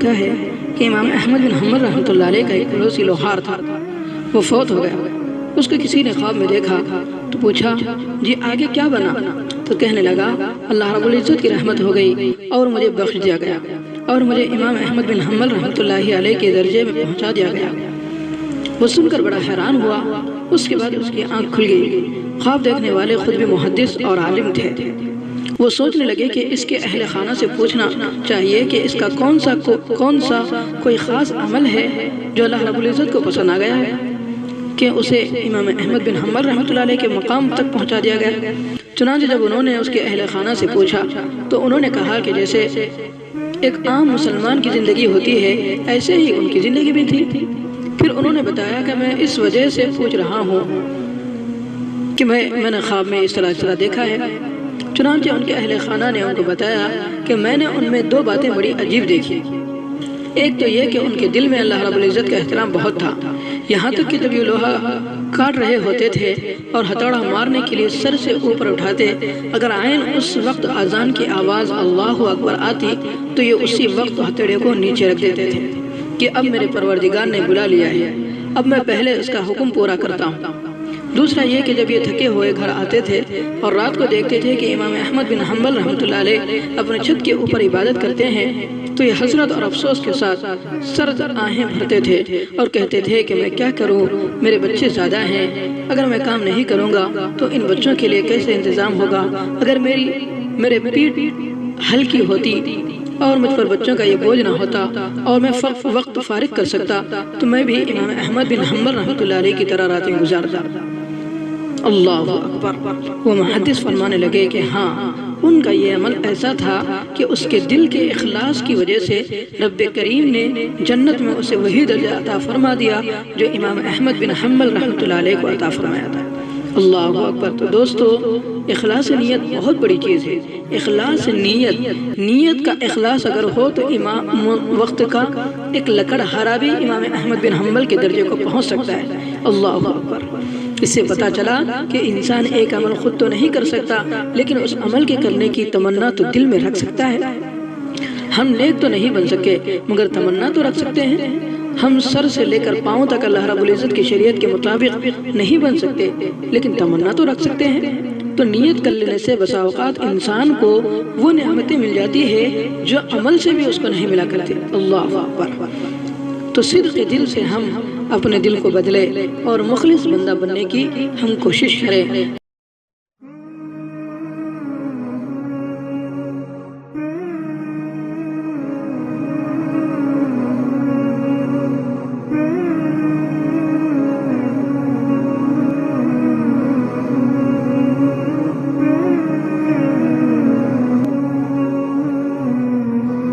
ہوتا ہے کہ امام احمد بن حنبل رحمۃ اللہ علیہ کا ایک پڑوسی لوہار تھا، وہ فوت ہو گیا۔ اس کو کسی نے خواب میں دیکھا تو پوچھا جی آگے کیا بنا؟ تو کہنے لگا اللہ رب العزت کی رحمت ہو گئی اور مجھے بخش دیا گیا اور مجھے امام احمد بن حنبل رحمۃ اللہ علیہ کے درجے میں پہنچا دیا گیا۔ وہ سن کر بڑا حیران ہوا۔ اس کے بعد اس کی آنکھ کھل گئی۔ خواب دیکھنے والے خود بھی محدث اور عالم تھے۔ وہ سوچنے لگے کہ اس کے اہل خانہ سے پوچھنا چاہیے کہ اس کا کون سا کوئی خاص عمل ہے جو اللہ رب العزت کو پسند آ گیا ہے کہ اسے امام احمد بن حنبل رحمۃ اللہ علیہ کے مقام تک پہنچا دیا گیا۔ چنانچہ جب انہوں نے اس کے اہل خانہ سے پوچھا تو انہوں نے کہا کہ جیسے ایک عام مسلمان کی زندگی ہوتی ہے ایسے ہی ان کی زندگی بھی تھی۔ پھر انہوں نے بتایا کہ میں اس وجہ سے پوچھ رہا ہوں کہ میں نے خواب میں اس طرح دیکھا ہے۔ چنانچہ ان کے اہل خانہ نے ان کو بتایا کہ میں نے ان میں دو باتیں بڑی عجیب دیکھی۔ ایک تو یہ کہ ان کے دل میں اللہ رب العزت کا احترام بہت تھا، یہاں تک کہ جب یہ لوہا کاٹ رہے ہوتے تھے اور ہتھوڑا مارنے کے لیے سر سے اوپر اٹھاتے، اگر عین اس وقت اذان کی آواز اللہ اکبر آتی تو یہ اسی وقت ہتھوڑے کو نیچے رکھ دیتے تھے کہ اب میرے پروردگار نے بلا لیا ہے، اب میں پہلے اس کا حکم پورا کرتا ہوں۔ دوسرا یہ کہ جب یہ تھکے ہوئے گھر آتے تھے اور رات کو دیکھتے تھے کہ امام احمد بن حنبل رحمۃ اللہ علیہ اپنے چھت کے اوپر عبادت کرتے ہیں تو یہ حسرت اور افسوس کے ساتھ سرد آہیں بھرتے تھے اور کہتے تھے کہ میں کیا کروں، میرے بچے زیادہ ہیں، اگر میں کام نہیں کروں گا تو ان بچوں کے لیے کیسے انتظام ہوگا؟ اگر میرے پیٹ ہلکی ہوتی اور مجھ پر بچوں کا یہ بوجھ نہ ہوتا اور میں وقت فارغ کر سکتا تو میں بھی امام احمد بن حنبل رحمۃ اللہ علیہ کی طرح راتیں گزارتا۔ اللہ اکبر۔ وہ محدث فرمانے لگے کہ ہاں ان کا یہ عمل ایسا تھا کہ اس کے دل کے اخلاص کی وجہ سے رب کریم نے جنت میں اسے وہی درجہ عطا فرما دیا جو امام احمد بن حنبل رحمۃ اللہ علیہ کو عطا فرمایا تھا۔ اللہ اکبر۔ تو دوستو اخلاص نیت بہت بڑی چیز ہے۔ اخلاص نیت کا اخلاص اگر ہو تو امام وقت کا ایک لکڑہارا بھی امام احمد بن حنبل کے درجے کو پہنچ سکتا ہے۔ اللہ اکبر۔ اس سے پتہ چلا کہ انسان ایک عمل خود تو نہیں کر سکتا لیکن اس عمل کے کرنے کی تمنا تو دل میں رکھ سکتا ہے۔ ہم نیک تو نہیں بن سکے مگر تمنا تو رکھ سکتے ہیں۔ ہم سر سے لے کر پاؤں تک اللہ رب العزت کی شریعت کے مطابق نہیں بن سکتے لیکن تمنا تو رکھ سکتے ہیں۔ تو نیت کر لینے سے بسا اوقات انسان کو وہ نعمتیں مل جاتی ہے جو عمل سے بھی اس کو نہیں ملا کرتے۔ اللہ اکبر۔ تو صدق دل سے ہم اپنے دل کو بدلے اور مخلص بندہ بننے کی ہم کوشش کریں۔